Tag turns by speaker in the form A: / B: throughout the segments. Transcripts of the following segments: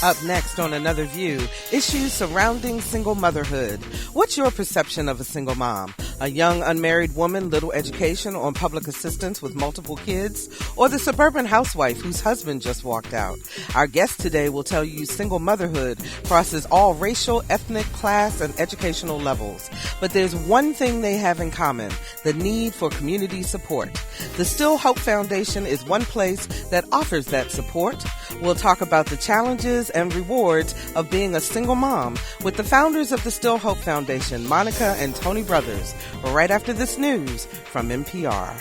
A: Up next on Another View, issues surrounding single motherhood. What's your perception of a single mom? A young unmarried woman, little education on public assistance with multiple kids? Or the suburban housewife whose husband just walked out? Our guest today will tell you single motherhood crosses all racial, ethnic, class, and educational levels. But there's one thing they have in common: the need for community support. The Still Hope Foundation is one place that offers that support. We'll talk about the challenges and rewards of being a single mom with the founders of the Still Hope Foundation, Monica and Tony Brothers, right after this news from NPR.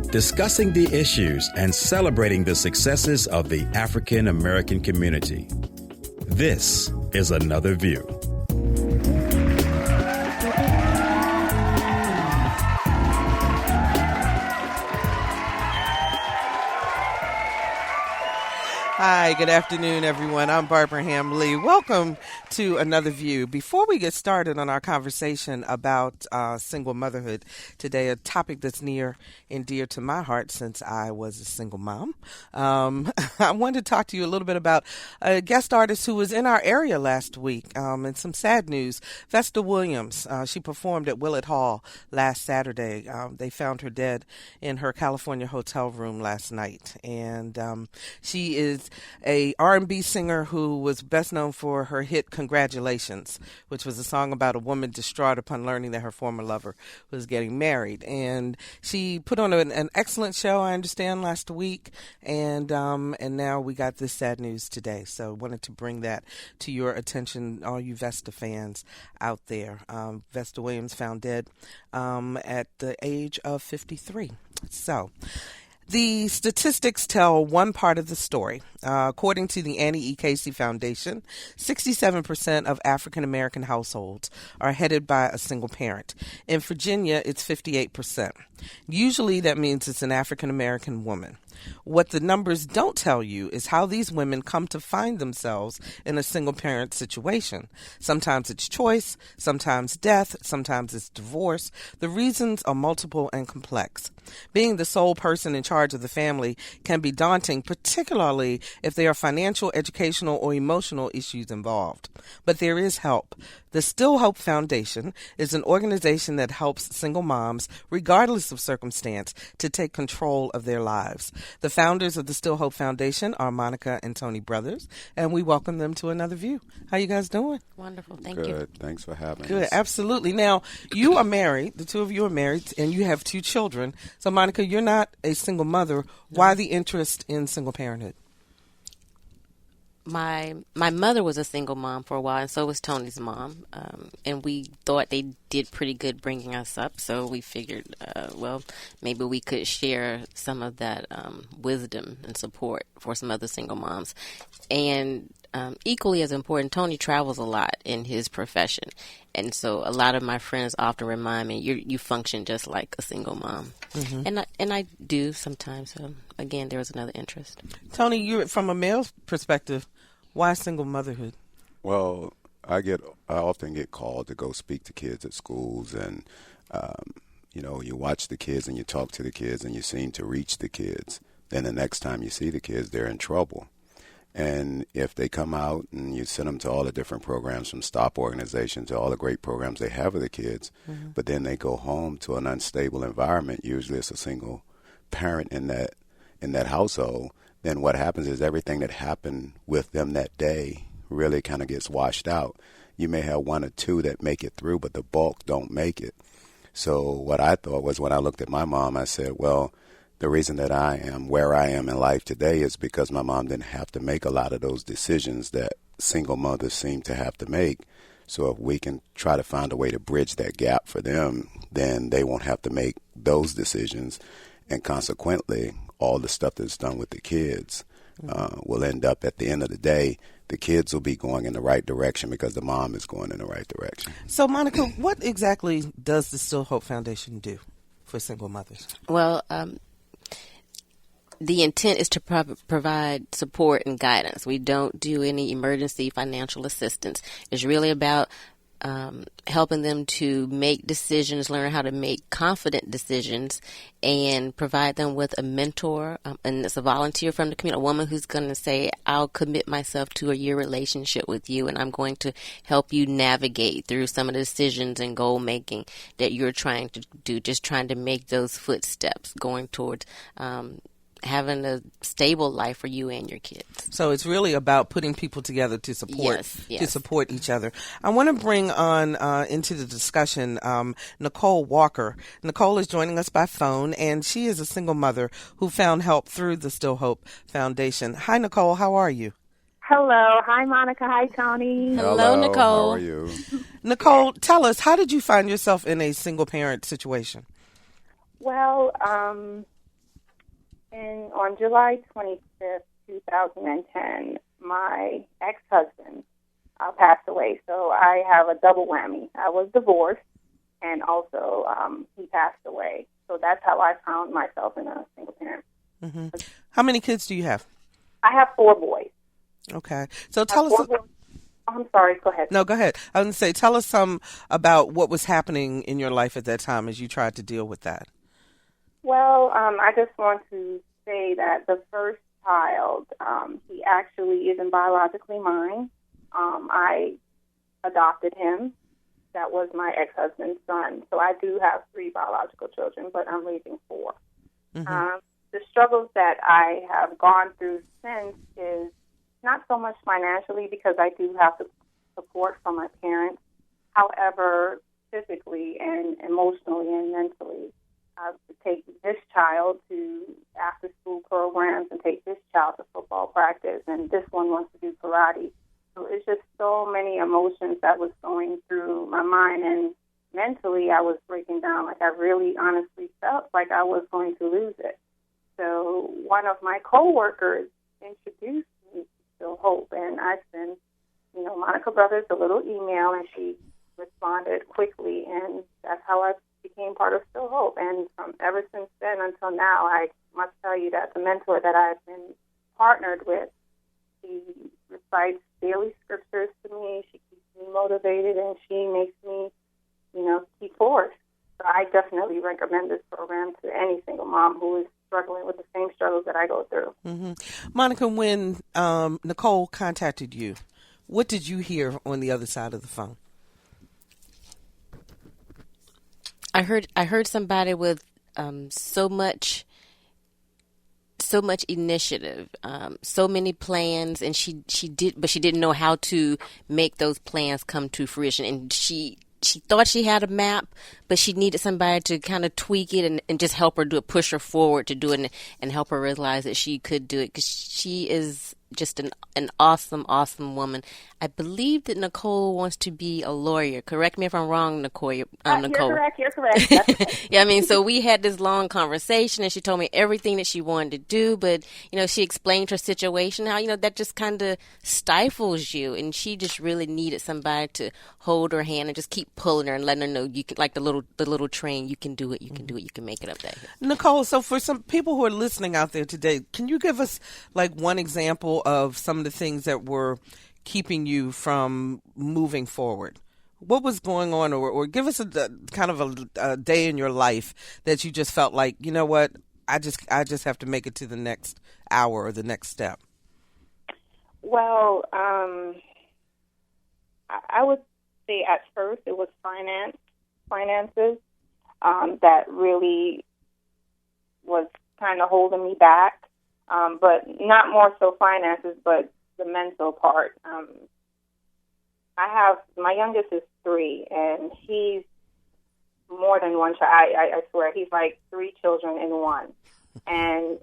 B: Discussing the issues and celebrating the successes of the African American community. This is Another View.
A: Hi, good afternoon, everyone. I'm Barbara Ham-Lee. Welcome to Another View. Before we get started on our conversation about single motherhood today, a topic that's near and dear to my heart since I was a single mom, I wanted to talk to you a little bit about a guest artist who was in our area last week, and some sad news. Vesta Williams, she performed at Willett Hall last Saturday. They found her dead in her California hotel room last night, and she is a R&B singer who was best known for her hit Congratulations, which was a song about a woman distraught upon learning that her former lover was getting married. And she put on an excellent show, I understand, last week, and now we got this sad news today. So I wanted to bring that to your attention, all you Vesta fans out there. Vesta Williams found dead at the age of 53. So the statistics tell one part of the story. According to the Annie E. Casey Foundation, 67% of African American households are headed by a single parent. In Virginia, it's 58%. Usually that means it's an African American woman. What the numbers don't tell you is how these women come to find themselves in a single parent situation. Sometimes it's choice, sometimes death, sometimes it's divorce. The reasons are multiple and complex. Being the sole person in charge of the family can be daunting, particularly if there are financial, educational, or emotional issues involved. But there is help. The Still Hope Foundation is an organization that helps single moms, regardless of circumstance, to take control of their lives. The founders of the Still Hope Foundation are Monica and Tony Brothers, and we welcome them to Another View. How you guys doing?
C: Wonderful. Thank you.
D: Good. Thanks for having us.
A: Good. Absolutely. Now, you are married. The two of you are married, and you have two children. So, Monica, you're not a single mother. No. Why the interest in single parenthood?
C: My mother was a single mom for a while, and so was Tony's mom. And we thought they did pretty good bringing us up, so we figured, well, maybe we could share some of that wisdom and support for some other single moms. And equally as important, Tony travels a lot in his profession. And so a lot of my friends often remind me, you function just like a single mom. Mm-hmm. And I do sometimes. Again, there was another interest.
A: Tony, you're from a male's perspective. Why single motherhood?
D: Well, I often get called to go speak to kids at schools, and you watch the kids and you talk to the kids and you seem to reach the kids. Then the next time you see the kids, they're in trouble. And if they come out and you send them to all the different programs, from STOP organization to all the great programs they have with the kids, mm-hmm. but then they go home to an unstable environment, usually it's a single parent in that household, then what happens is everything that happened with them that day really kind of gets washed out. You may have one or two that make it through, but the bulk don't make it. So what I thought was, when I looked at my mom, I said, well, the reason that I am where I am in life today is because my mom didn't have to make a lot of those decisions that single mothers seem to have to make. So if we can try to find a way to bridge that gap for them, then they won't have to make those decisions. And consequently, all the stuff that's done with the kids will end up, at the end of the day, the kids will be going in the right direction because the mom is going in the right direction.
A: So, Monica, what exactly does the Still Hope Foundation do for single mothers?
C: Well, the intent is to provide support and guidance. We don't do any emergency financial assistance. It's really about helping them to make decisions, learn how to make confident decisions, and provide them with a mentor, and it's a volunteer from the community, a woman who's going to say, I'll commit myself to a year relationship with you, and I'm going to help you navigate through some of the decisions and goal making that you're trying to do, just trying to make those footsteps going towards having a stable life for you and your kids.
A: So it's really about putting people together to support
C: Yes.
A: to support each other. I want to bring on into the discussion Nicole Walker. Nicole is joining us by phone, and she is a single mother who found help through the Still Hope Foundation. Hi, Nicole. How are you?
E: Hello. Hi, Monica. Hi, Tony.
C: Hello, Nicole.
D: How are you?
A: Nicole, tell us, how did you find yourself in a single parent situation?
E: Well, on July 25th, 2010, my ex-husband passed away. So I have a double whammy. I was divorced, and also he passed away. So that's how I found myself in a single parent.
A: Mm-hmm. How many kids do you have?
E: I have 4 boys.
A: Okay. So tell us.
E: I'm sorry. Go ahead.
A: No, go ahead. I was going to say, tell us some about what was happening in your life at that time as you tried to deal with that.
E: Well, I just want to say that the first child, he actually isn't biologically mine. I adopted him. That was my ex-husband's son. So I do have 3 biological children, but I'm raising 4.
A: Mm-hmm.
E: The struggles that I have gone through since is not so much financially, because I do have the support from my parents. However, physically and emotionally and mentally, to take this child to after-school programs and take this child to football practice, and this one wants to do karate. So it's just so many emotions that was going through my mind, and mentally I was breaking down. Like, I really honestly felt like I was going to lose it. So one of my coworkers introduced me to Still Hope, and I sent, Monica Brothers a little email, and she responded quickly, and that's how I became part of Still Hope. And from ever since then until now, I must tell you that the mentor that I've been partnered with, she recites daily scriptures to me. She keeps me motivated, and she makes me, keep forward. So I definitely recommend this program to any single mom who is struggling with the same struggles that I go through.
A: Mm-hmm. Monica, when Nicole contacted you, what did you hear on the other side of the phone?
C: I heard somebody with so much initiative, so many plans, and she didn't know how to make those plans come to fruition. And she thought she had a map, but she needed somebody to kind of tweak it and just help her do it, push her forward to do it, and help her realize that she could do it, because she is just an awesome woman. I believe that Nicole wants to be a lawyer. Correct me if I'm wrong, Nicole.
E: You're correct.
C: Yeah, so we had this long conversation, and she told me everything that she wanted to do, but, she explained her situation, how, that just kind of stifles you, and she just really needed somebody to hold her hand and just keep pulling her and letting her know, you can, like the little train, you can do it, you can do it, you can make it up there.
A: Nicole, so for some people who are listening out there today, can you give us like one example of some of the things that were keeping you from moving forward? What was going on, or give us a kind of a day in your life that you just felt like, you know what, I just have to make it to the next hour or the next step?
E: Well, I would say at first it was finances that really was kind of holding me back, but not more so finances, but the mental part. My youngest is 3, and he's more than one child. I swear, he's like 3 children in one. And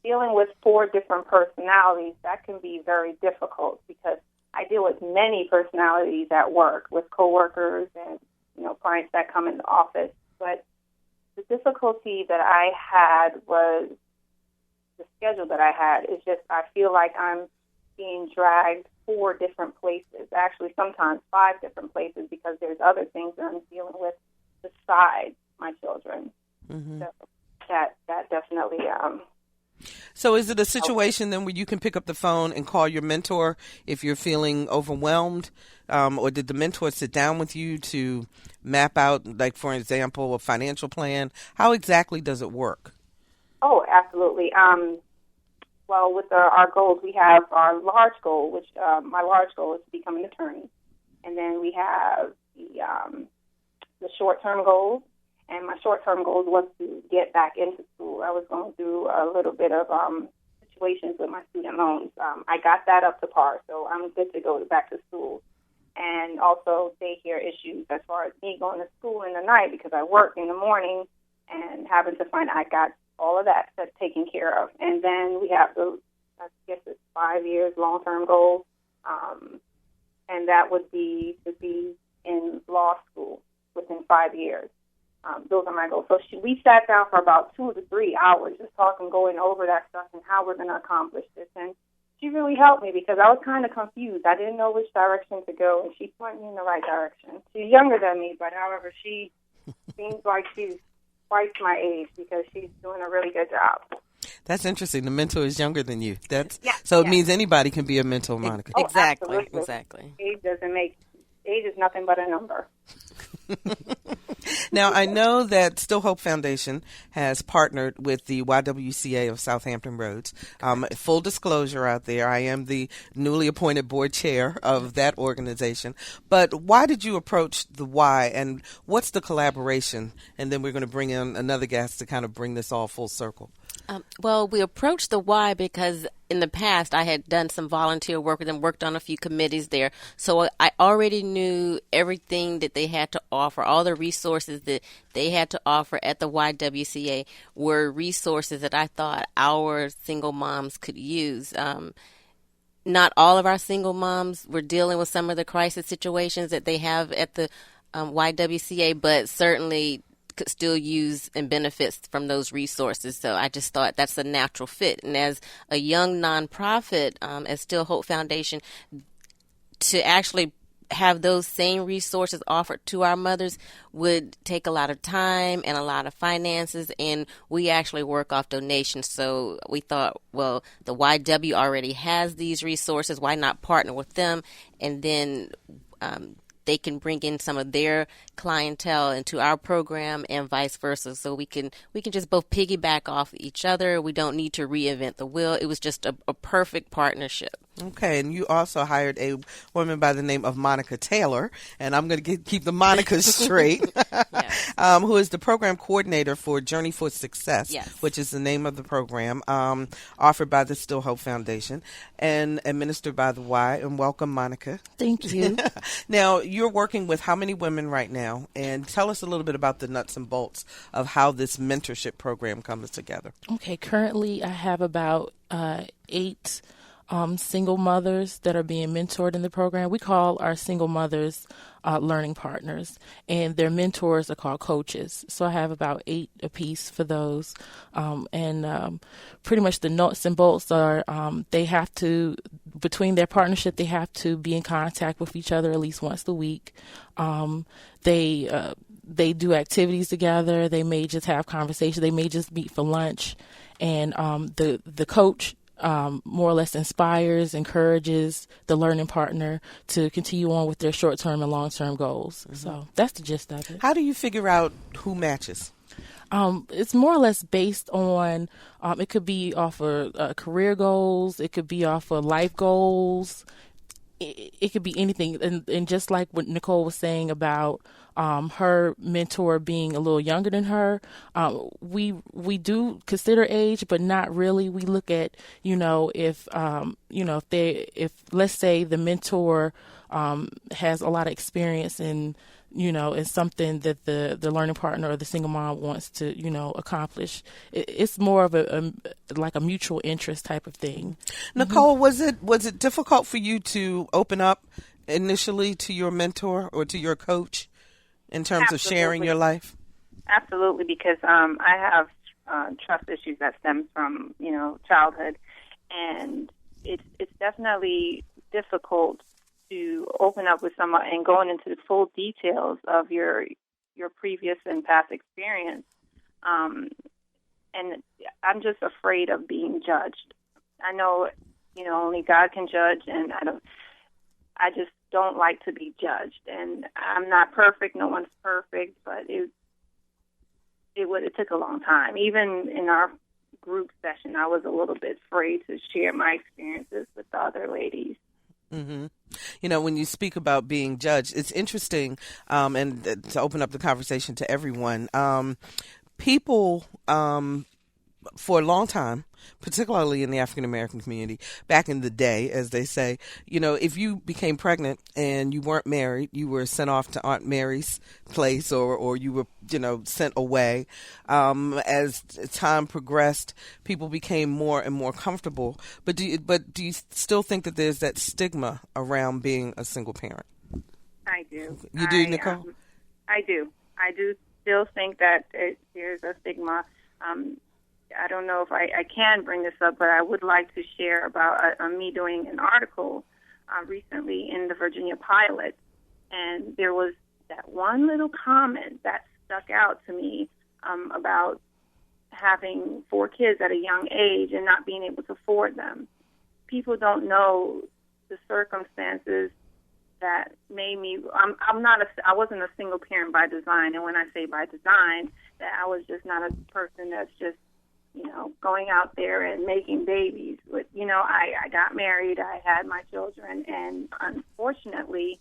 E: dealing with 4 different personalities, that can be very difficult, because I deal with many personalities at work, with coworkers and, clients that come in the office. But the difficulty that I had was the schedule that I had. It's just, I feel like I'm being dragged 4 different places, actually sometimes 5 different places, because there's other things that I'm dealing with besides my children.
A: Mm-hmm.
E: So that definitely.
A: So is it a situation then where you can pick up the phone and call your mentor if you're feeling overwhelmed? Or did the mentor sit down with you to map out, like, for example, a financial plan? How exactly does it work?
E: Oh, absolutely. Well, with our goals, we have our large goal, which my large goal is to become an attorney. And then we have the short-term goals. And my short-term goals was to get back into school. I was going through a little bit of situations with my student loans. I got that up to par, so I'm good to go back to school. And also daycare issues as far as me going to school in the night because I work in the morning and having to find I got all of that taken care of. And then we have the, I guess it's 5 years long-term goal, and that would be to be in law school within 5 years. Those are my goals. So we sat down for about 2 to 3 hours just talking, going over that stuff and how we're going to accomplish this. And she really helped me because I was kind of confused. I didn't know which direction to go, and she pointed me in the right direction. She's younger than me, but however, she seems like she's twice my age because she's doing a really good job.
A: That's interesting. The mentor is younger than you. It
E: yes.
A: means anybody can be a mentor, Monica.
C: Exactly.
E: Absolutely.
C: Exactly.
E: Age is nothing but a number.
A: Now, I know that Still Hope Foundation has partnered with the YWCA of Southampton Roads. Full disclosure out there, I am the newly appointed board chair of that organization. But why did you approach the Y, and what's the collaboration? And then we're going to bring in another guest to kind of bring this all full circle.
C: Well, we approached the Y because in the past I had done some volunteer work with them, worked on a few committees there. So I already knew everything that they had to offer, all the resources that they had to offer at the YWCA were resources that I thought our single moms could use. Not all of our single moms were dealing with some of the crisis situations that they have at the YWCA, but certainly could still use and benefit from those resources. So I just thought that's a natural fit. And as a young nonprofit, as Still Hope Foundation, to actually have those same resources offered to our mothers would take a lot of time and a lot of finances, and we actually work off donations. So we thought, well, the YW already has these resources. Why not partner with them? And then they can bring in some of their clientele into our program and vice versa. So we can just both piggyback off each other. We don't need to reinvent the wheel. It was just a perfect partnership.
A: Okay, and you also hired a woman by the name of Monica Taylor, and I'm going to keep the Monicas straight,
C: Yes.
A: Who is the program coordinator for Journey for Success,
C: Yes.
A: which is the name of the program, offered by the Still Hope Foundation and administered by the Y. And welcome, Monica.
F: Thank you.
A: Now, you're working with how many women right now? And tell us a little bit about the nuts and bolts of how this mentorship program comes together.
F: Okay, currently I have about 8 single mothers that are being mentored in the program. We call our single mothers learning partners, and their mentors are called coaches. So I have about 8 apiece for those. And pretty much the nuts and bolts are they have to, between their partnership, they have to be in contact with each other at least once a week. They do activities together. They may just have conversations. They may just meet for lunch. And the coach more or less inspires, encourages the learning partner to continue on with their short-term and long-term goals. Mm-hmm. So that's the gist of it.
A: How do you figure out who matches?
F: It's more or less based on, it could be off of career goals. It could be off of life goals. It could be anything. And just like what Nicole was saying about her mentor being a little younger than her, we do consider age, but not really. We look at, if let's say the mentor has a lot of experience in, in something that the learning partner or the single mom wants to, accomplish. It's more of a mutual interest type of thing.
A: Nicole, was it difficult for you to open up initially to your mentor or to your coach in terms of sharing your life?
E: Absolutely, because I have trust issues that stem from, childhood, and it's definitely difficult to open up with someone and going into the full details of your previous and past experience. and I'm just afraid of being judged. I know, only God can judge, and I just don't like to be judged. And I'm not perfect. No one's perfect, but it took a long time. Even in our group session, I was a little bit afraid to share my experiences with the other ladies.
A: Mm-hmm. When you speak about being judged, it's interesting, and to open up the conversation to everyone, people, for a long time, particularly in the African American community, back in the day, as they say, if you became pregnant and you weren't married, you were sent off to Aunt Mary's place, or you were, sent away. As time progressed, people became more and more comfortable. But do you still think that there's that stigma around being a single parent?
E: I do.
A: You do, Nicole?
E: I do. I do still think that there's a stigma. I don't know if I can bring this up, but I would like to share about me doing an article recently in the Virginia Pilot, and there was that one little comment that stuck out to me about having 4 kids at a young age and not being able to afford them. People don't know the circumstances that made me. I wasn't a single parent by design, and when I say by design, that I was just not a person that's just going out there and making babies. But, I got married, I had my children, and unfortunately,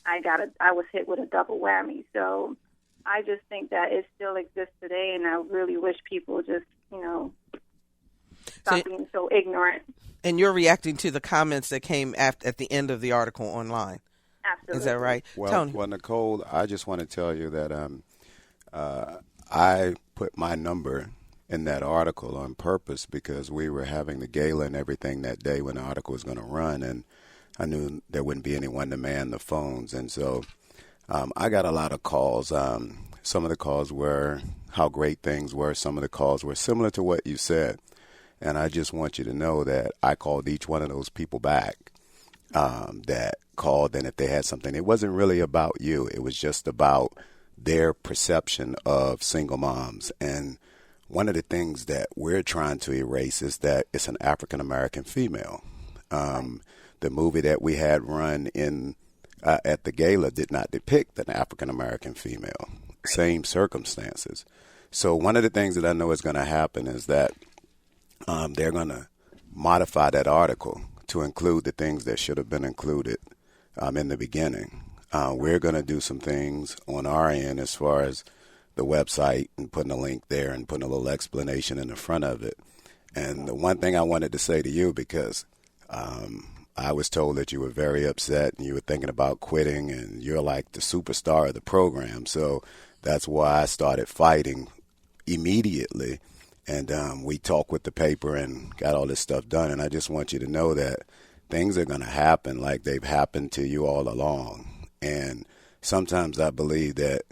E: I was hit with a double whammy. So I just think that it still exists today, and I really wish people just, stop being so ignorant.
A: And you're reacting to the comments that came at the end of the article online.
E: Absolutely.
A: Is that right?
D: Well,
A: Tony?
D: Well, Nicole, I just want to tell you that I put my number in that article on purpose because we were having the gala and everything that day when the article was going to run, and I knew there wouldn't be anyone to man the phones. And so I got a lot of calls. Some of the calls were how great things were. Some of the calls were similar to what you said. And I just want you to know that I called each one of those people back that called, and if they had something, it wasn't really about you. It was just about their perception of single moms. And one of the things that we're trying to erase is that it's an African-American female. The movie that we had run in at the gala did not depict an African-American female. Same circumstances. So one of the things that I know is going to happen is that they're going to modify that article to include the things that should have been included in the beginning. We're going to do some things on our end as far as the website and putting a link there and putting a little explanation in the front of it. And the one thing I wanted to say to you, because I was told that you were very upset and you were thinking about quitting, and you're like the superstar of the program. So that's why I started fighting immediately. And we talked with the paper and got all this stuff done. And I just want you to know that things are going to happen like they've happened to you all along. And sometimes I believe that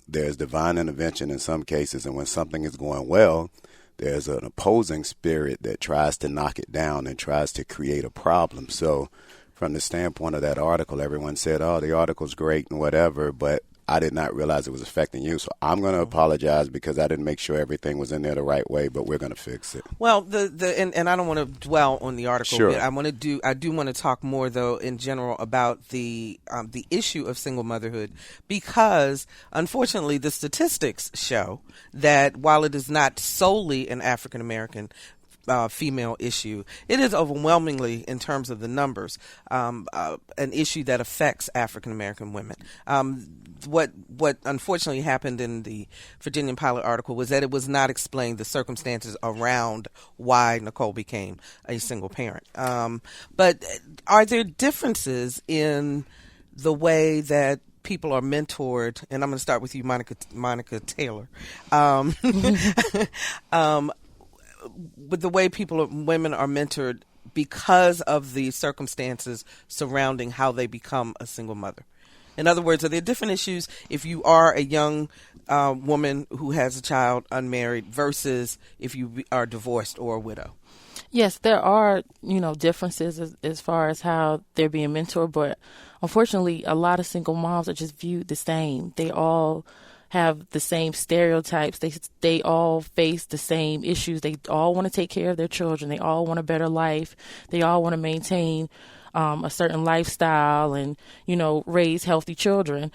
D: there's divine intervention in some cases, and when something is going well, there's an opposing spirit that tries to knock it down and tries to create a problem. So from the standpoint of that article, everyone said, oh, the article's great and whatever, but I did not realize it was affecting you. So I'm going to apologize because I didn't make sure everything was in there the right way, but we're going to fix it.
A: Well, and I don't want to dwell on the article.
D: Sure.
A: I do want to talk more though in general about the issue of single motherhood, because unfortunately the statistics show that while it is not solely an African American female issue, it is overwhelmingly, in terms of the numbers, an issue that affects African American women. What unfortunately happened in the Virginia Pilot article was that it was not explained the circumstances around why Nicole became a single parent. But are there differences in the way that people are mentored? And I'm going to start with you, Monica Taylor. With the way women are mentored because of the circumstances surrounding how they become a single mother. In other words, are there different issues if you are a young woman who has a child unmarried versus if you are divorced or a widow?
F: Yes, there are, differences as far as how they're being mentored, but unfortunately, a lot of single moms are just viewed the same. They all have the same stereotypes. They all face the same issues. They all want to take care of their children. They all want a better life. They all want to maintain a certain lifestyle and, raise healthy children.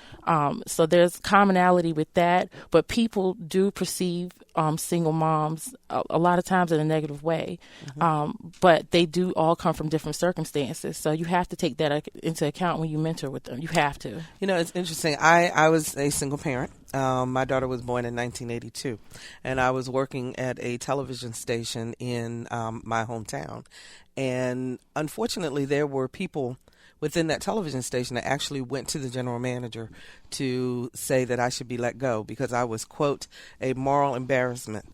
F: So there's commonality with that, but people do perceive single moms a lot of times in a negative way. But they do all come from different circumstances. So you have to take that into account when you mentor with them. You have to.
A: It's interesting. I was a single parent. My daughter was born in 1982, and I was working at a television station in my hometown. And unfortunately, there were people within that television station that actually went to the general manager to say that I should be let go because I was, quote, a moral embarrassment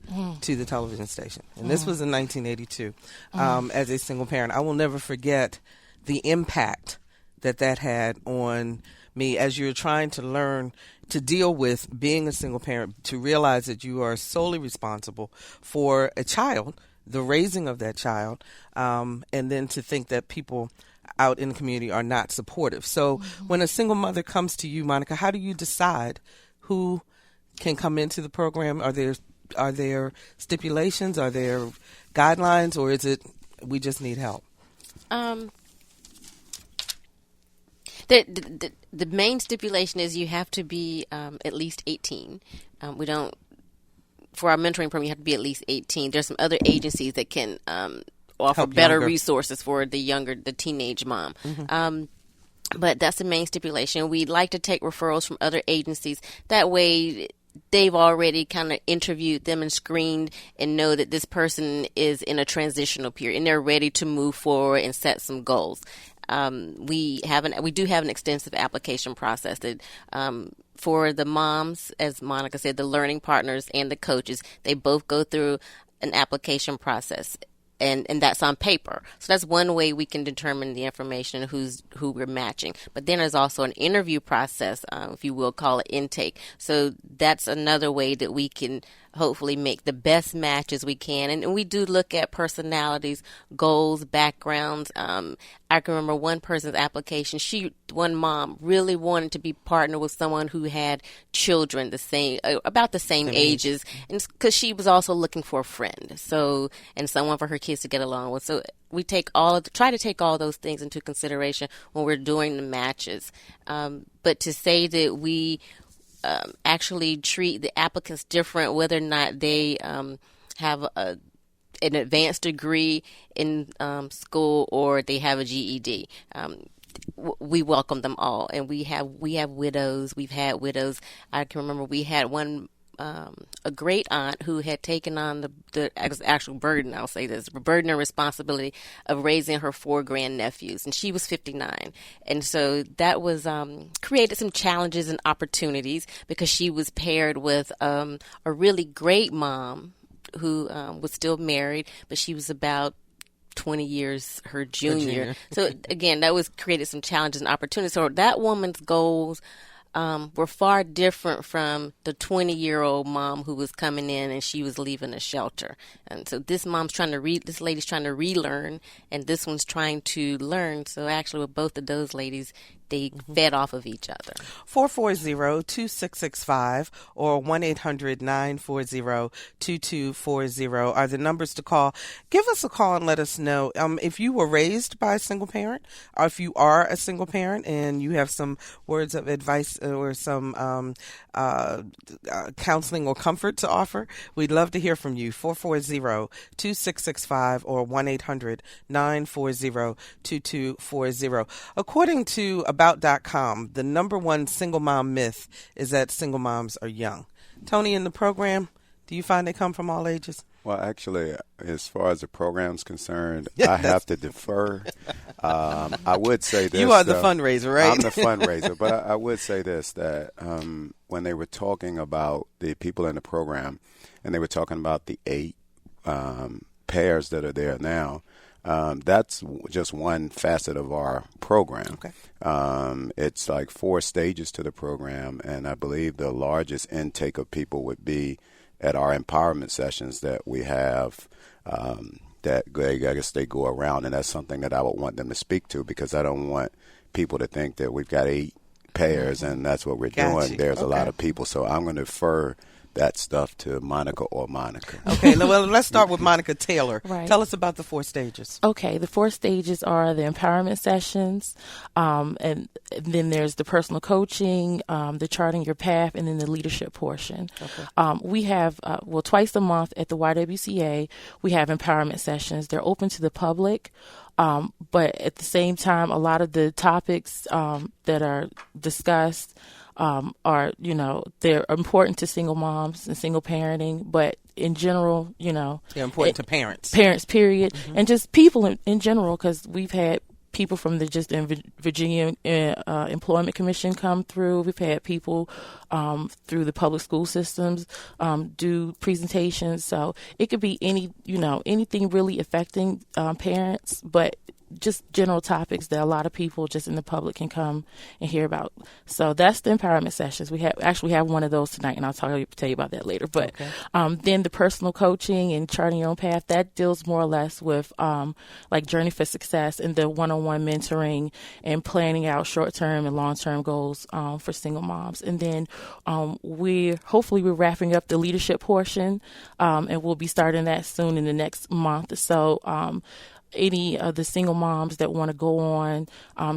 A: to the television station. And this was in 1982 as a single parent. I will never forget the impact that had on me as you're trying to learn to deal with being a single parent, to realize that you are solely responsible for a child, the raising of that child, and then to think that people out in the community are not supportive. So when a single mother comes to you, Monica, how do you decide who can come into the program? Are there stipulations? Are there guidelines? Or is it we just need help?
C: The main stipulation is you have to be at least 18. For our mentoring program, you have to be at least 18. There's some other agencies that can offer
A: help
C: better
A: younger
C: resources for the teenage mom. But that's the main stipulation. We like to take referrals from other agencies. That way, they've already kind of interviewed them and screened and know that this person is in a transitional period and they're ready to move forward and set some goals. We do have an extensive application process that for the moms, as Monica said, the learning partners and the coaches, they both go through an application process. And that's on paper. So that's one way we can determine the information, who we're matching. But then there's also an interview process, if you will, call it intake. So that's another way that we can hopefully make the best matches we can. And we do look at personalities, goals, backgrounds. I can remember one person's application. One mom really wanted to be partnered with someone who had children about the same ages, and because she was also looking for a friend, and someone for her kids to get along with. So we try to take all those things into consideration when we're doing the matches. But to say that we actually treat the applicants different, whether or not they have an advanced degree in school or they have a GED. We welcome them all, and we have widows. We've had widows. I can remember we had one a great aunt who had taken on the actual burden. I'll say this: burden and responsibility of raising her 4 grandnephews, and she was 59, and so that was created some challenges and opportunities because she was paired with a really great mom who was still married, but she was about 20 years her junior. So again, that was created some challenges and opportunities. So that woman's goals were far different from the 20-year-old mom who was coming in and she was leaving a shelter. And so this lady's trying to relearn, and this one's trying to learn. So actually with both of those ladies, they fed off of each other.
A: 440-2665 or 1-800-940-2240 are the numbers to call. Give us a call and let us know if you were raised by a single parent, or if you are a single parent and you have some words of advice or some counseling or comfort to offer. We'd love to hear from you. 440-2665 or 1-800-940-2240. According to About.com, the number one single mom myth is that single moms are young. Tony, in the program, do you find they come from all ages?
D: Well, actually, as far as the program's concerned, I have to defer. I would say this.
A: You are the fundraiser, right?
D: I'm the fundraiser, but I would say this, that when they were talking about the people in the program, and they were talking about the 8 pairs that are there now, that's just one facet of our program.
A: Okay.
D: It's like 4 stages to the program, and I believe the largest intake of people would be at our empowerment sessions that we have, that I guess they go around, and that's something that I would want them to speak to, because I don't want people to think that we've got 8 pairs, and that's what we're doing. There's a lot of people, so I'm going to defer that stuff to Monica or Monica.
A: Okay, well, let's start with Monica Taylor.
F: Right.
A: Tell us about the 4 stages.
F: Okay, the 4 stages are the empowerment sessions, and then there's the personal coaching, the charting your path, and then the leadership portion. Okay. We have, twice a month at the YWCA, we have empowerment sessions. They're open to the public. But at the same time, a lot of the topics that are discussed are, they're important to single moms and single parenting, but in general,
A: they're important to parents.
F: Parents, period, and just people in general, because we've had people from the Virginia Employment Commission come through. We've had people through the public school systems do presentations. So it could be anything really affecting parents, but just general topics that a lot of people just in the public can come and hear about. So that's the empowerment sessions. We have one of those tonight, and I'll tell you about that later. But then the personal coaching and charting your own path, that deals more or less with like Journey for Success and the one-on-one mentoring and planning out short-term and long-term goals for single moms. And then we're wrapping up the leadership portion, and we'll be starting that soon in the next month. So any of the single moms that want to go on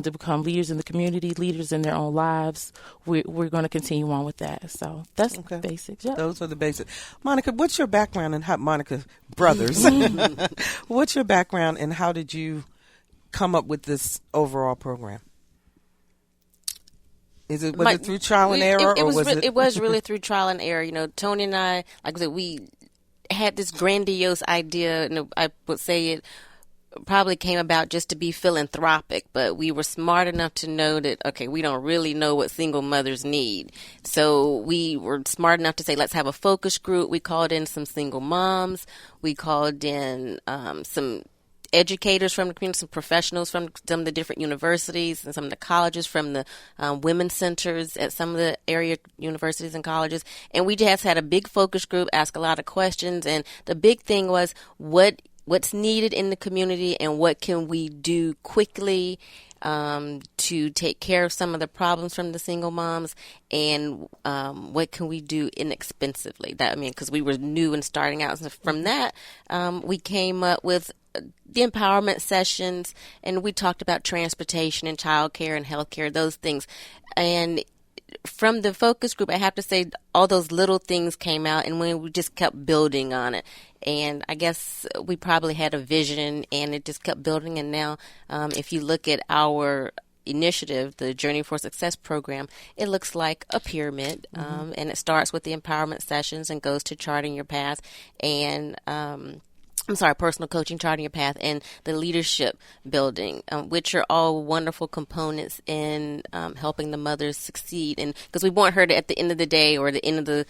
F: to become leaders in the community, leaders in their own lives, we're going to continue on with that. So that's basics. Yep.
A: Those are the basics. Monica, what's your background in Monica Brothers? What's your background and how did you come up with this overall program? Was it through trial and error?
C: It was really through trial and error. Tony and I, like I said, we had this grandiose idea, and I would say it probably came about just to be philanthropic, but we were smart enough to know that, we don't really know what single mothers need. So we were smart enough to say, let's have a focus group. We called in some single moms. We called in some educators from the community, some professionals from some of the different universities and some of the colleges, from the women's centers at some of the area universities and colleges. And we just had a big focus group, ask a lot of questions. And the big thing was what's needed in the community and what can we do quickly to take care of some of the problems from the single moms, and what can we do inexpensively. Because we were new and starting out. So from that, we came up with the empowerment sessions, and we talked about transportation and childcare and healthcare, those things. And from the focus group, I have to say all those little things came out, and we just kept building on it. And I guess we probably had a vision, and it just kept building. And now, if you look at our initiative, the Journey for Success program, it looks like a pyramid, and it starts with the empowerment sessions and goes to charting your path and personal coaching, charting your path, and the leadership building, which are all wonderful components in helping the mothers succeed. And because we want her to, at the end of the day or the end of the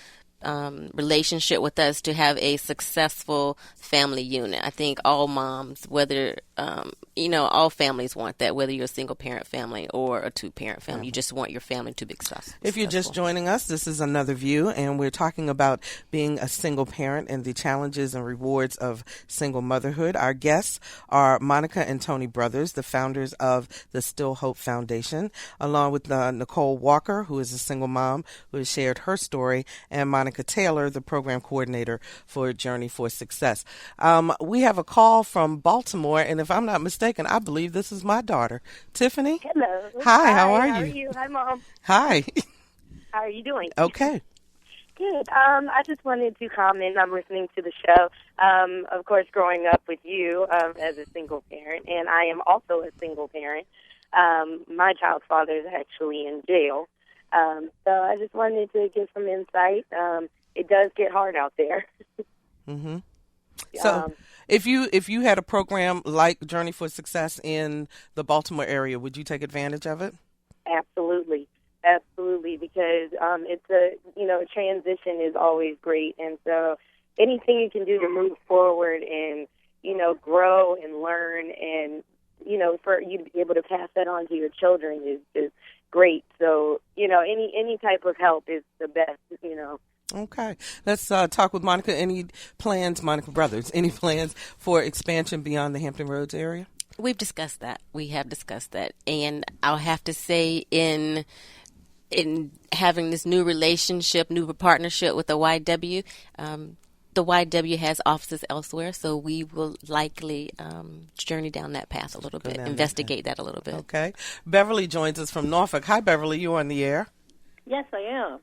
C: relationship with us, to have a successful family unit. I think all moms, whether all families want that, whether you're a single parent family or a 2-parent family. You just want your family to be successful.
A: If you're just joining us, this is Another View, and we're talking about being a single parent and the challenges and rewards of single motherhood. Our guests are Monica and Tony Brothers, the founders of the Still Hope Foundation, along with Nicole Walker, who is a single mom who has shared her story, and Monica Taylor, the program coordinator for Journey for Success. We have a call from Baltimore, and if I'm not mistaken, I believe this is my daughter, Tiffany.
G: Hello.
A: Hi, how are
G: How
A: you?
G: are you? Hi, Mom.
A: Hi.
G: How are you doing?
A: Okay.
G: Good. I just wanted to comment. I'm listening to the show. Of course, growing up with you as a single parent, and I am also a single parent. My child's father is actually in jail. So I just wanted to give some insight. It does get hard out there.
A: Mm-hmm. So if you had a program like Journey for Success in the Baltimore area, would you take advantage of it?
G: Absolutely, because it's a transition is always great, and so anything you can do to move forward and grow and learn, and for you to be able to pass that on to your children is great. So any type of help is the best.
A: Okay, let's talk with Monica. Any plans, Monica Brothers? Any plans for expansion beyond the Hampton Roads area?
C: We've discussed that. We have discussed that, and I'll have to say, in in having this new relationship, new partnership with the YW, the YW has offices elsewhere, so we will likely journey down that path a little bit, investigate that a little bit.
A: Okay. Beverly joins us from Norfolk. Hi, Beverly. You're on the air.
H: Yes, I am.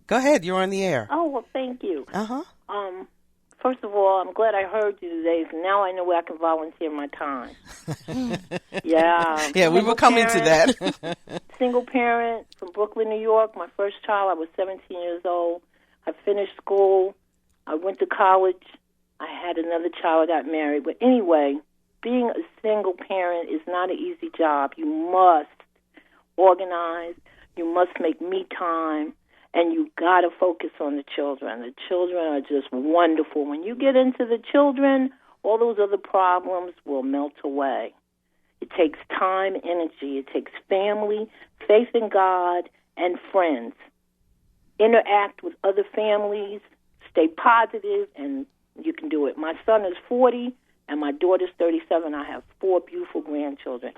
A: Go ahead. You're on the air.
H: Oh, well, thank you.
A: Uh-huh.
H: First of all, I'm glad I heard you today, so now I know where I can volunteer my time. Yeah.
A: Yeah, we were coming to that.
H: Single parent from Brooklyn, New York. My first child, I was 17 years old. I finished school. I went to college. I had another child. I got married. But anyway, being a single parent is not an easy job. You must organize. You must make me time. And you got to focus on the children. The children are just wonderful. When you get into the children, all those other problems will melt away. It takes time, energy. It takes family, faith in God, and friends. Interact with other families. Stay positive, and you can do it. My son is 40, and my daughter's 37. I have 4 beautiful grandchildren.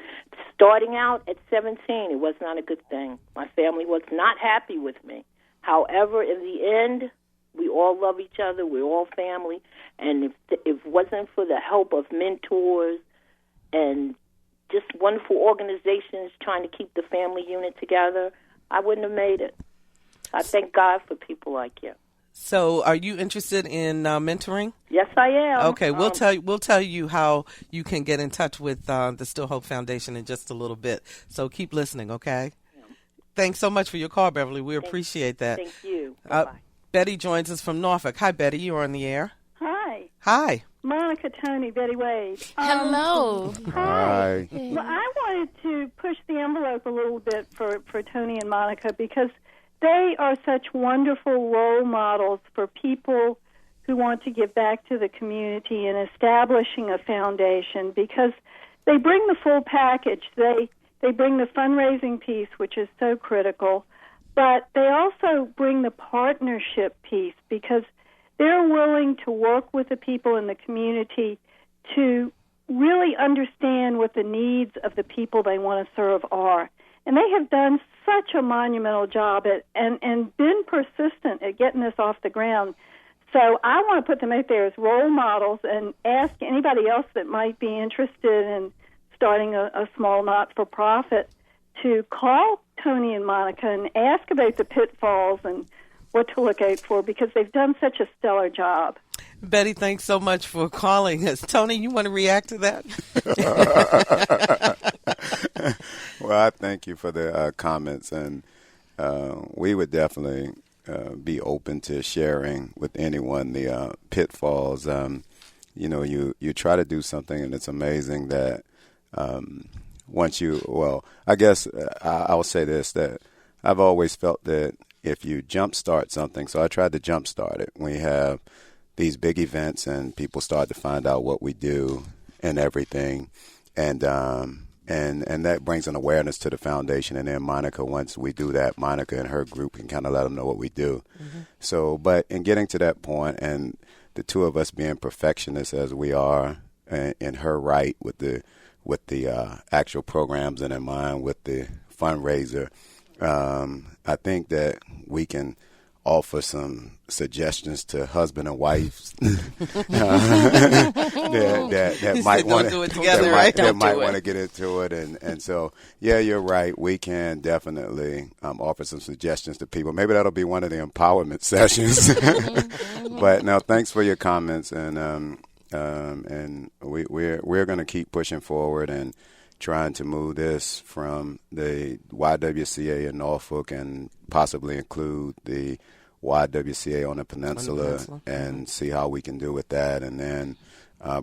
H: Starting out at 17, it was not a good thing. My family was not happy with me. However, in the end, we all love each other. We're all family. And if it wasn't for the help of mentors and just wonderful organizations trying to keep the family unit together, I wouldn't have made it. I thank God for people like you.
A: So, are you interested in mentoring?
H: Yes, I am.
A: Okay, we'll tell you how you can get in touch with the Still Hope Foundation in just a little bit. So keep listening, okay? Yeah. Thanks so much for your call, Beverly. We appreciate that.
H: Thank you. Bye-bye.
A: Betty joins us from Norfolk. Hi, Betty. You're on the air.
I: Hi.
A: Hi.
I: Monica, Tony, Betty Wade.
C: Hello.
D: Hi.
I: Well, I wanted to push the envelope a little bit for Tony and Monica because they are such wonderful role models for people who want to give back to the community and establishing a foundation because they bring the full package. They bring the fundraising piece, which is so critical, but they also bring the partnership piece because they're willing to work with the people in the community to really understand what the needs of the people they want to serve are. And they have done such a monumental job and been persistent at getting this off the ground. So I want to put them out there as role models and ask anybody else that might be interested in starting a small not-for-profit to call Tony and Monica and ask about the pitfalls and what to look out for because they've done such a stellar job.
A: Betty, thanks so much for calling us. Tony, you want to react to that?
D: Well, I thank you for the comments, and we would definitely be open to sharing with anyone the pitfalls. You try to do something, and it's amazing that I guess I'll say this, that I've always felt that if you jumpstart something, so I tried to jumpstart it. We have these big events, and people start to find out what we do and everything, and that brings an awareness to the foundation. And then Monica, once we do that, Monica and her group can kind of let them know what we do. Mm-hmm. So, but in getting to that point, and the two of us being perfectionists as we are, in her right with the actual programs and in mind with the fundraiser, I think that we can offer some suggestions to husband and wives that might want to do it together, right? That might want to get into it, and so you're right. We can definitely offer some suggestions to people. Maybe that'll be one of the empowerment sessions. But no, thanks for your comments, and we're going to keep pushing forward and trying to move this from the YWCA in Norfolk and possibly include the YWCA on the peninsula and see how we can do with that, and then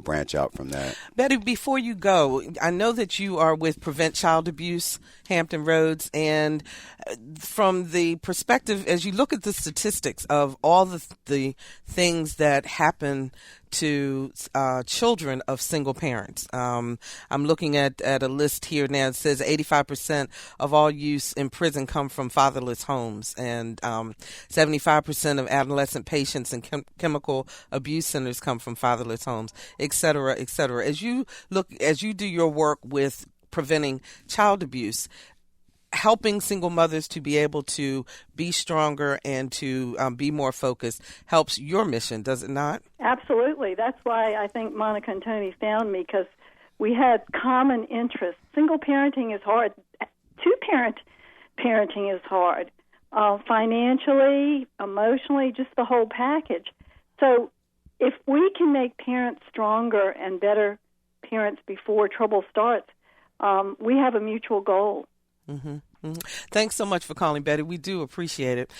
D: branch out from that.
A: Betty, before you go, I know that you are with Prevent Child Abuse, Hampton Roads, and from the perspective, as you look at the statistics of all the things that happen to children of single parents. I'm looking at a list here now. It says 85% of all youth in prison come from fatherless homes, and 75% of adolescent patients in chemical abuse centers come from fatherless homes, et cetera, et cetera. As you do your work with preventing child abuse, helping single mothers to be able to be stronger and to be more focused helps your mission, does it not?
I: Absolutely. That's why I think Monica and Tony found me, because we had common interests. Single parenting is hard. Two-parent parenting is hard. Financially, emotionally, just the whole package. So if we can make parents stronger and better parents before trouble starts, we have a mutual goal.
A: Mm-hmm. Mm-hmm. Thanks so much for calling, Betty. We do appreciate it.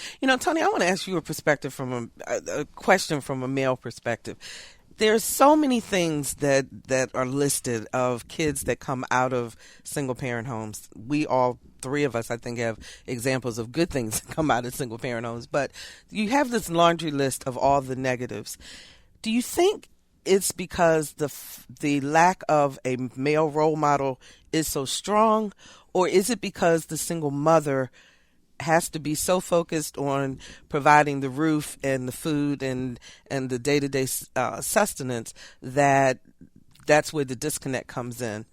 A: Tony, I want to ask you a perspective from a question from a male perspective. There's so many things that are listed of kids that come out of single-parent homes. We all three of us, I think, have examples of good things that come out of single-parent homes. But you have this laundry list of all the negatives. Do you think it's because the lack of a male role model is so strong, or is it because the single mother has to be so focused on providing the roof and the food and the day-to-day sustenance that's where the disconnect comes in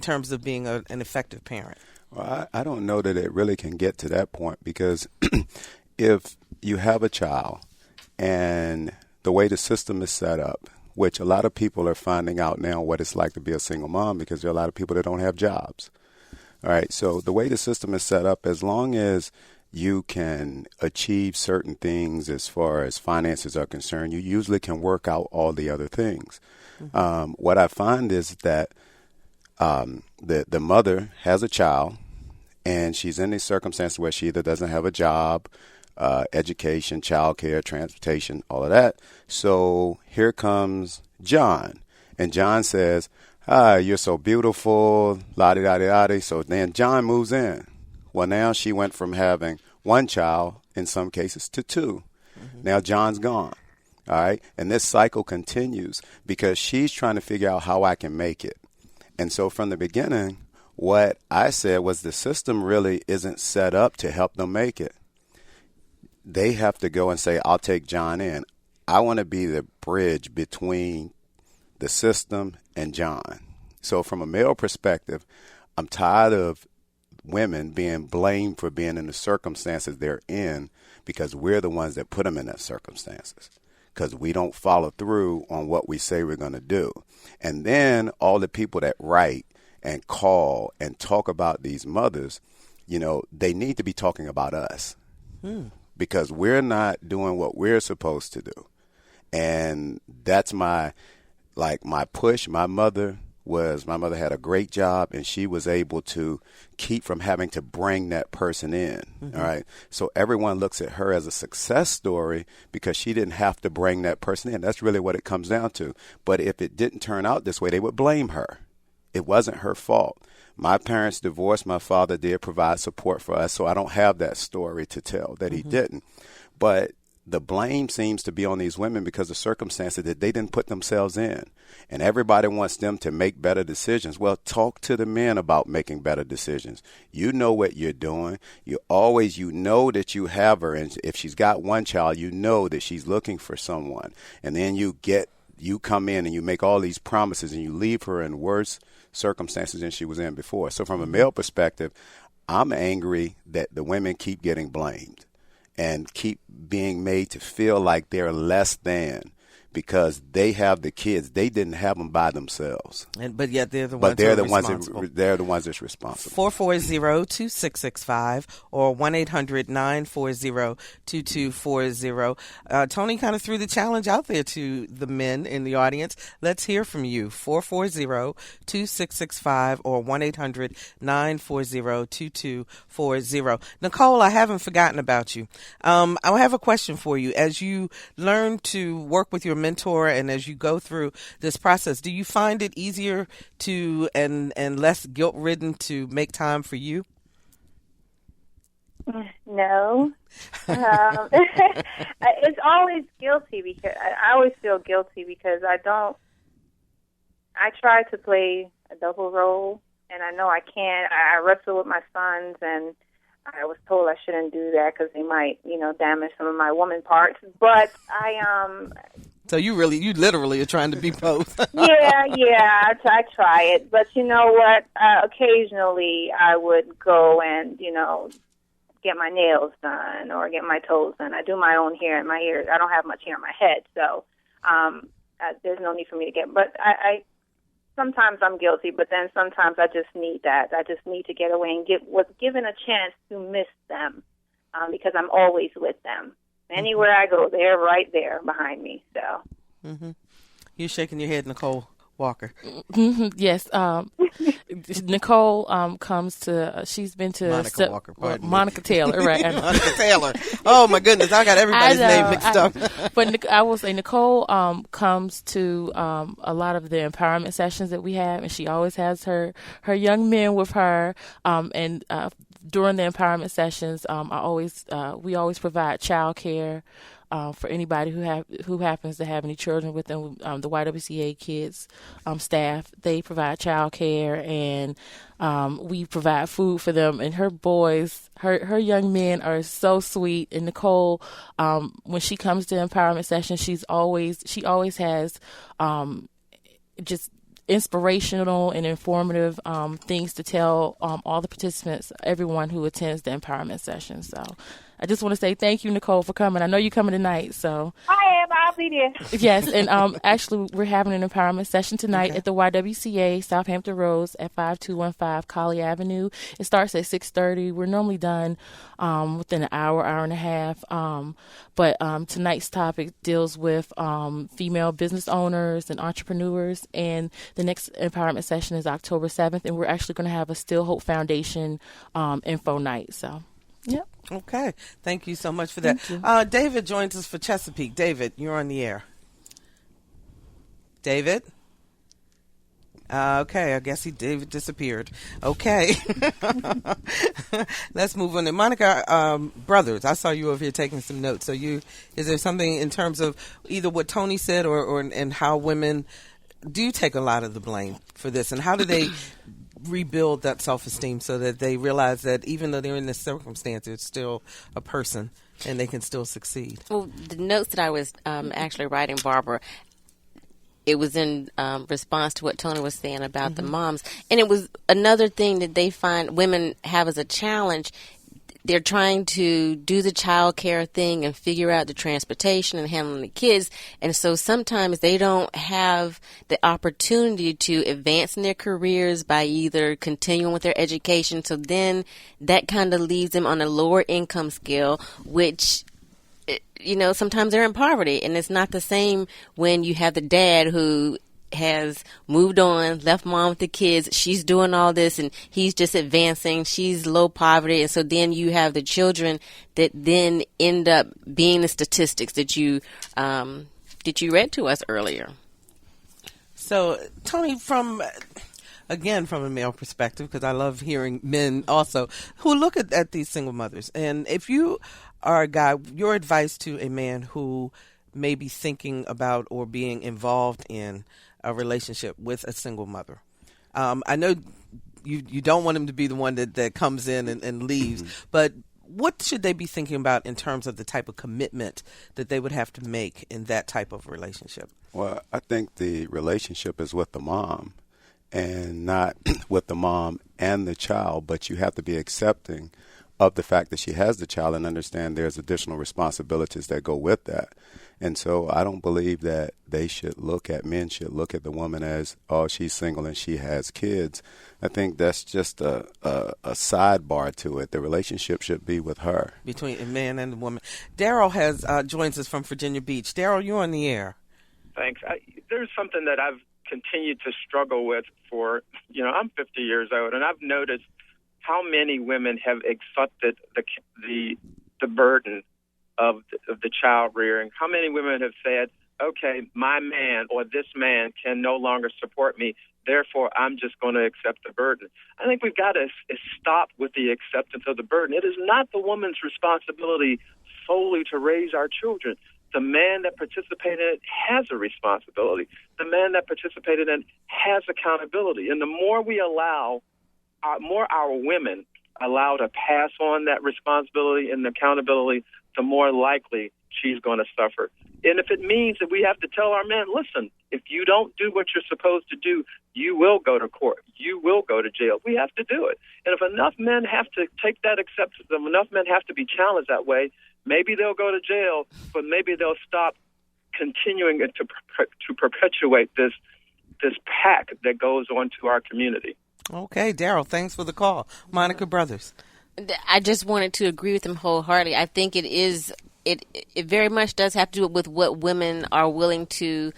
A: terms of being an effective parent?
D: Well, I don't know that it really can get to that point, because if you have a child and the way the system is set up, which a lot of people are finding out now what it's like to be a single mom, because there are a lot of people that don't have jobs. All right, so the way the system is set up, as long as you can achieve certain things as far as finances are concerned, you usually can work out all the other things. Mm-hmm. What I find is that the mother has a child, and she's in these circumstances where she either doesn't have a job, education, childcare, transportation, all of that. So here comes John, and John says, you're so beautiful, la-di-da-di-da-di. So then John moves in. Well, now she went from having one child, in some cases, to two. Mm-hmm. Now John's gone. All right. And this cycle continues because she's trying to figure out how I can make it. And so from the beginning, what I said was the system really isn't set up to help them make it. They have to go and say, I'll take John in. I want to be the bridge between the system and John. So from a male perspective, I'm tired of women being blamed for being in the circumstances they're in, because we're the ones that put them in that circumstances, because we don't follow through on what we say we're going to do. And then all the people that write and call and talk about these mothers, they need to be talking about us, because we're not doing what we're supposed to do. And that's my push. My mother had a great job, and she was able to keep from having to bring that person in. Mm-hmm. All right. So everyone looks at her as a success story because she didn't have to bring that person in. That's really what it comes down to. But if it didn't turn out this way, they would blame her. It wasn't her fault. My parents divorced. My father did provide support for us, so I don't have that story to tell that he didn't. But the blame seems to be on these women because of circumstances that they didn't put themselves in. And everybody wants them to make better decisions. Well, talk to the men about making better decisions. You know what you're doing. You know that you have her. And if she's got one child, you know that she's looking for someone. And then you come in and you make all these promises and you leave her in worse circumstances than she was in before. So from a male perspective, I'm angry that the women keep getting blamed and keep being made to feel like they're less than because they have the kids. They didn't have them by themselves.
A: But yet they're the
D: ones
A: they're
D: the ones that's responsible.
A: 440-2665 or 1-800-940-2240. Tony kind of threw the challenge out there to the men in the audience. Let's hear from you. 440-2665 or 1-800-940-2240. Nicole, I haven't forgotten about you. I have a question for you. As you learn to work with your mentor and as you go through this process, do you find it easier to and less guilt-ridden to make time for you?
E: No. It's always guilty because I always feel guilty because I try to play a double role, and I know I can't. I wrestle with my sons, and I was told I shouldn't do that because they might, damage some of my woman parts. But
A: So you literally are trying to be both.
E: Yeah, I try it. But you know what? Occasionally I would go and, get my nails done or get my toes done. I do my own hair and my ears. I don't have much hair in my head, so there's no need for me to get. But I sometimes I'm guilty, but then sometimes I just need that. I just need to get away and was given a chance to miss them because I'm always with them. Anywhere I go, they're right there behind me. So,
A: You're shaking your head, Nicole Walker.
F: Yes. Nicole comes to, she's been to
A: Monica Walker,
F: Monica Taylor, right?
A: Monica Taylor. Oh, my goodness. I got everybody's name mixed up.
F: But I will say Nicole comes to a lot of the empowerment sessions that we have, and she always has her young men with her. And during the empowerment sessions, we always provide child care. For anybody who happens to have any children with them, the YWCA kids staff, they provide child care, and we provide food for them. And her boys, her young men are so sweet. And Nicole, when she comes to empowerment sessions, she always has just inspirational and informative things to tell all the participants, everyone who attends the empowerment session. So I just want to say thank you, Nicole, for coming. I know you're coming tonight, so.
E: I am. I'll be there.
F: Yes, and actually, we're having an empowerment session tonight at the YWCA, Southampton Roads at 5215 Colley Avenue. It starts at 6:30. We're normally done within an hour and a half. But tonight's topic deals with female business owners and entrepreneurs, and the next empowerment session is October 7th, and we're actually going to have a Still Hope Foundation info night. So, yep.
A: Okay. Thank you so much for that. David joins us for Chesapeake. David, you're on the air. David? Okay, I guess David disappeared. Okay. Let's move on to Monica Brothers. I saw you over here taking some notes. So is there something in terms of either what Tony said or and how women do take a lot of the blame for this, and how do they rebuild that self-esteem so that they realize that even though they're in this circumstance, they're still a person and they can still succeed?
C: Well, the notes that I was actually writing, Barbara, it was in response to what Tony was saying about the moms. And it was another thing that they find women have as a challenge. They're trying to do the child care thing and figure out the transportation and handling the kids. And so sometimes they don't have the opportunity to advance in their careers by either continuing with their education. So then that kind of leaves them on a lower income scale, which, sometimes they're in poverty. And it's not the same when you have the dad who has moved on, left mom with the kids. She's doing all this and he's just advancing. She's low poverty. And so then you have the children that then end up being the statistics that you read to us earlier.
A: So, Tony, from a male perspective, because I love hearing men also who look at these single mothers. And if you are a guy, your advice to a man who may be thinking about or being involved in a relationship with a single mother. I know you don't want him to be the one that comes in and leaves, but what should they be thinking about in terms of the type of commitment that they would have to make in that type of relationship?
D: Well, I think the relationship is with the mom and not with the mom and the child, but you have to be accepting of the fact that she has the child and understand there's additional responsibilities that go with that. And so I don't believe that men should look at the woman as, oh, she's single and she has kids. I think that's just a sidebar to it. The relationship should be with her. Between
A: a man and a woman. Daryl joins us from Virginia Beach. Daryl, you're on the air.
J: Thanks. There's something that I've continued to struggle with for, I'm 50 years old, and I've noticed how many women have accepted the burden of the child rearing. How many women have said, okay, my man or this man can no longer support me, therefore I'm just going to accept the burden. I think we've got to stop with the acceptance of the burden. It is not the woman's responsibility solely to raise our children. The man that participated in it has a responsibility. The man that participated in it has accountability. And the more we allow, more our women allow to pass on that responsibility and accountability, the more likely she's going to suffer. And if it means that we have to tell our men, listen, if you don't do what you're supposed to do, you will go to court. You will go to jail. We have to do it. And if enough men have to take that acceptance, if enough men have to be challenged that way, maybe they'll go to jail, but maybe they'll stop continuing to perpetuate this pack that goes on to our community.
A: Okay, Daryl, thanks for the call. Monica Brothers.
C: I just wanted to agree with him wholeheartedly. I think it very much does have to do with what women are willing to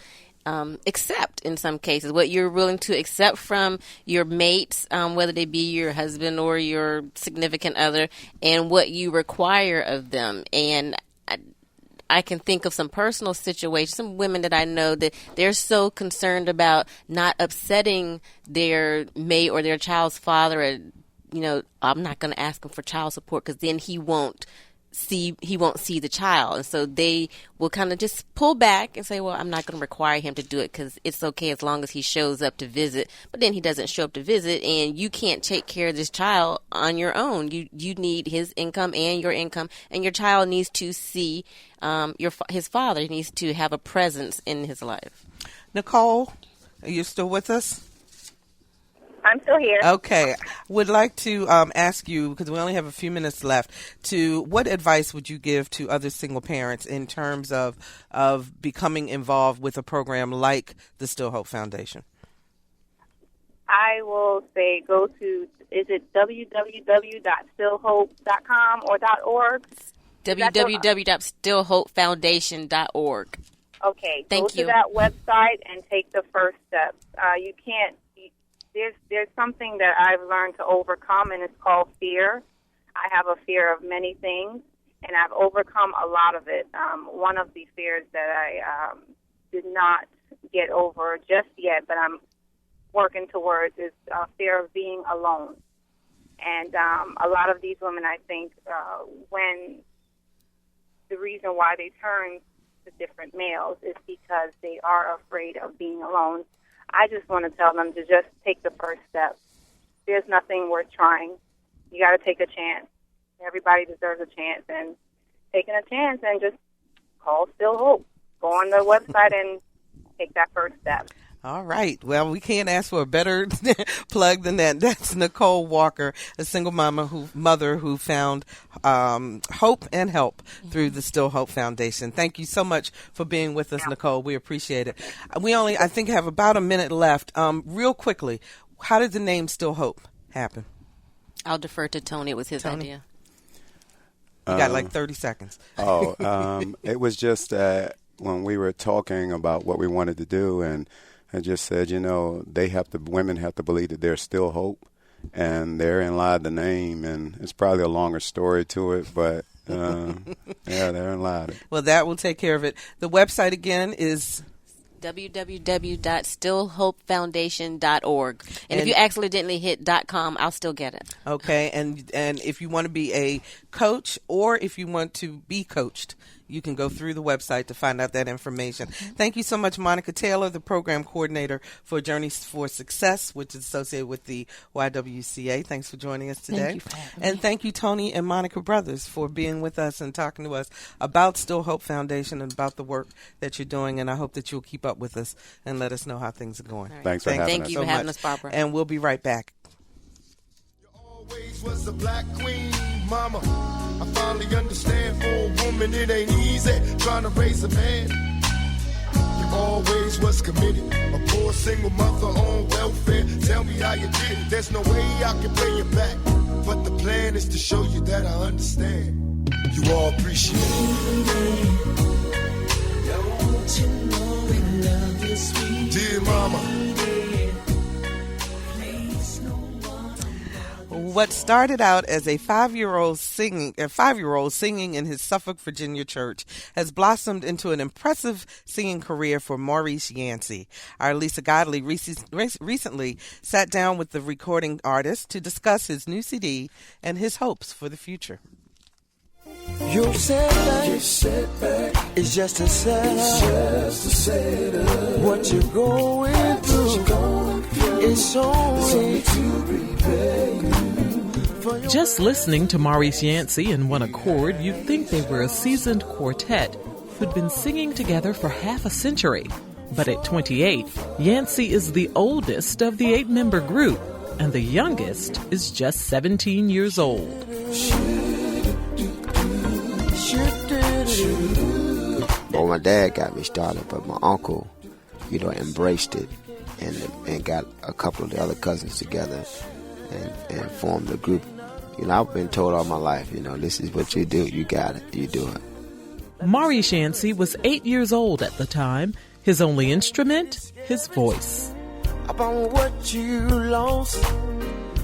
C: accept in some cases, what you're willing to accept from your mates, whether they be your husband or your significant other, and what you require of them. And I can think of some personal situations, some women that I know that they're so concerned about not upsetting their mate or their child's father. And, I'm not going to ask him for child support because then he won't see the child. And so they will kind of just pull back and say, well, I'm not going to require him to do it because it's okay as long as he shows up to visit. But then he doesn't show up to visit, and you can't take care of this child on your own. You need his income and your income, and your child needs to see his father. He needs to have a presence in his life.
A: Nicole, are you still with us?
E: I'm still here.
A: Okay. Would like to ask you, because we only have a few minutes left, what advice would you give to other single parents in terms of becoming involved with a program like the Still Hope Foundation?
E: I will say go to, is it www.stillhope.com or .org?
C: www.stillhopefoundation.org.
E: Okay.
C: Thank
E: go
C: you.
E: to that website and take the first steps. You can't. There's something that I've learned to overcome, and it's called fear. I have a fear of many things, and I've overcome a lot of it. One of the fears that I did not get over just yet, but I'm working towards, is fear of being alone. And a lot of these women, I think, when the reason why they turn to different males is because they are afraid of being alone. I just want to tell them to just take the first step. There's nothing worth trying. You got to take a chance. Everybody deserves a chance, and taking a chance and just call Still Hope. Go on the website and take that first step.
A: All right. Well, we can't ask for a better plug than that. That's Nicole Walker, a single mother who found hope and help through the Still Hope Foundation. Thank you so much for being with us, Nicole. We appreciate it. We only, I think, have about a minute left. Real quickly, how did the name Still Hope happen?
C: I'll defer to Tony. It was his idea.
A: You got like 30 seconds.
D: It was just when we were talking about what we wanted to do, and I just said, women have to believe that there's still hope, and therein lied the name, and it's probably a longer story to it, but therein lied it.
A: Well, that will take care of it. The website again is
C: www.stillhopefoundation.org. And if you accidentally hit .com, I'll still get it.
A: Okay, and if you want to be a coach or if you want to be coached, you can go through the website to find out that information. Thank you so much, Monica Taylor, the program coordinator for Journeys for Success, which is associated with the YWCA. Thanks for joining us today.
F: Thank you for having me.
A: And thank you, Tony and Monica Brothers, for being with us and talking to us about Still Hope Foundation and about the work that you're doing. And I hope that you'll keep up with us and let us know how things are going.
C: Right.
D: Thanks for having us.
C: Thank you for having us, Barbara.
A: And we'll be right back.
K: Always was a black queen, mama. I finally understand, for a woman it ain't easy trying to raise a man. You always was committed, a poor single mother on welfare. Tell me how you did it. There's no way I can pay you back, but the plan is to show you that I understand. You all appreciate it. Don't you know we love you, sweet dear mama.
A: What started out as a five-year-old singing in his Suffolk, Virginia church has blossomed into an impressive singing career for Maurice Yancey. Our Lisa Godley recently sat down with the recording artist to discuss his new CD and his hopes for the future.
K: Your setback is just a setup. What you're going through is only to prepare you.
L: Just listening to Maurice Yancey in one accord, you'd think they were a seasoned quartet who'd been singing together for half a century. But at 28, Yancey is the oldest of the 8-member group, and the youngest is just 17 years old.
M: Well, my dad got me started, but my uncle, embraced it and got a couple of the other cousins together and formed a group. I've been told all my life, this is what you do. You got it. You do it.
L: Maurice Yancey was 8 years old at the time. His only instrument, his voice.
K: About what you lost.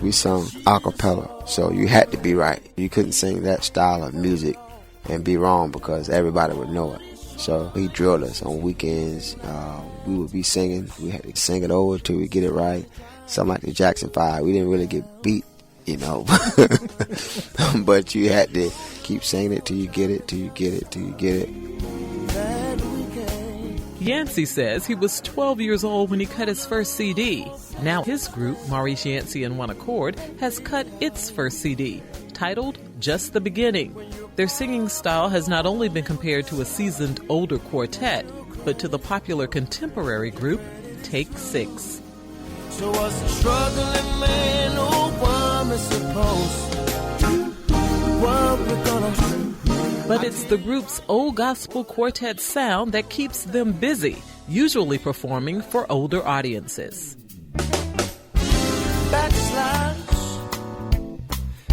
M: We sung a cappella, so you had to be right. You couldn't sing that style of music and be wrong because everybody would know it. So he drilled us on weekends. We would be singing. We had to sing it over till we get it right. Something like the Jackson 5. We didn't really get beat, but you had to keep singing it till you get it, till you get it, till you get it.
L: Yancey says he was 12 years old when he cut his first CD. Now his group, Maurice Yancey and One Accord, has cut its first CD, titled Just the Beginning. Their singing style has not only been compared to a seasoned older quartet, but to the popular contemporary group, Take 6.
K: So was a struggling man, woman supposed what we're gonna do.
L: But it's the group's old gospel quartet sound that keeps them busy, usually performing for older audiences.
K: Backslash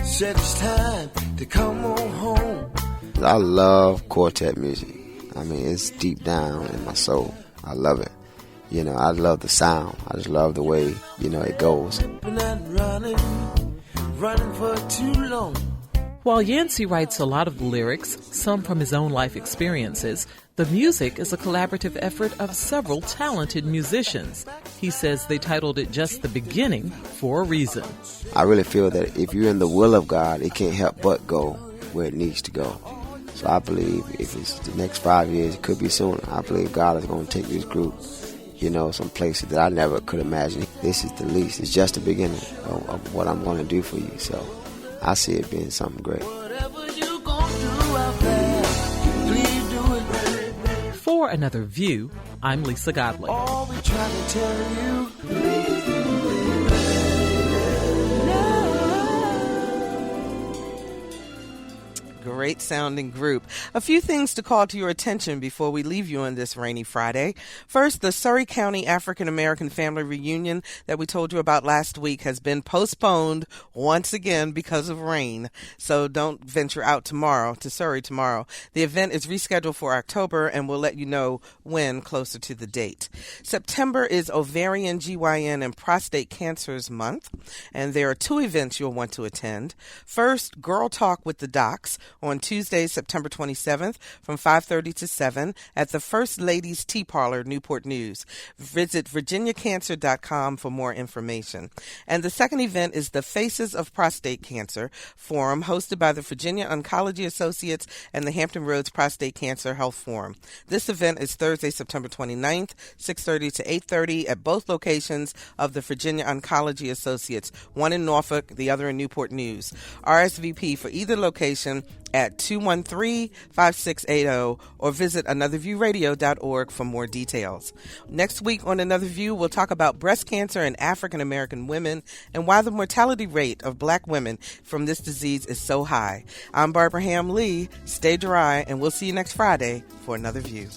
K: said it's time to come on home.
M: I love quartet music. It's deep down in my soul. I love it. I love the sound. I just love the way, it goes.
K: Running for too long.
L: While Yancey writes a lot of the lyrics, some from his own life experiences, the music is a collaborative effort of several talented musicians. He says they titled it Just the Beginning for a reason.
M: I really feel that if you're in the will of God, it can't help but go where it needs to go. So I believe if it's the next 5 years, it could be sooner. I believe God is going to take this group, some places that I never could imagine. This is the least. It's just the beginning of what I'm going to do for you. So I see it being something great.
L: For Another View, I'm Lisa Godley.
K: All we try to tell you.
A: Great sounding group. A few things to call to your attention before we leave you on this rainy Friday. First, the Surry County African American Family Reunion that we told you about last week has been postponed once again because of rain. So don't venture out to Surry tomorrow. The event is rescheduled for October and we'll let you know when closer to the date. September is Ovarian, GYN, and Prostate Cancers Month, and there are 2 events you'll want to attend. First, Girl Talk with the Docs on Tuesday, September 27th from 5:30 to 7 at the First Ladies Tea Parlor, Newport News. Visit virginiacancer.com for more information. And the second event is the Faces of Prostate Cancer Forum, hosted by the Virginia Oncology Associates and the Hampton Roads Prostate Cancer Health Forum. This event is Thursday, September 29th, 6:30 to 8:30 at both locations of the Virginia Oncology Associates, one in Norfolk, the other in Newport News. RSVP for either location at 213-5680 or visit anotherviewradio.org for more details. Next week on Another View, we'll talk about breast cancer in African American women and why the mortality rate of Black women from this disease is so high. I'm Barbara Ham Lee. Stay dry, and we'll see you next Friday for Another View.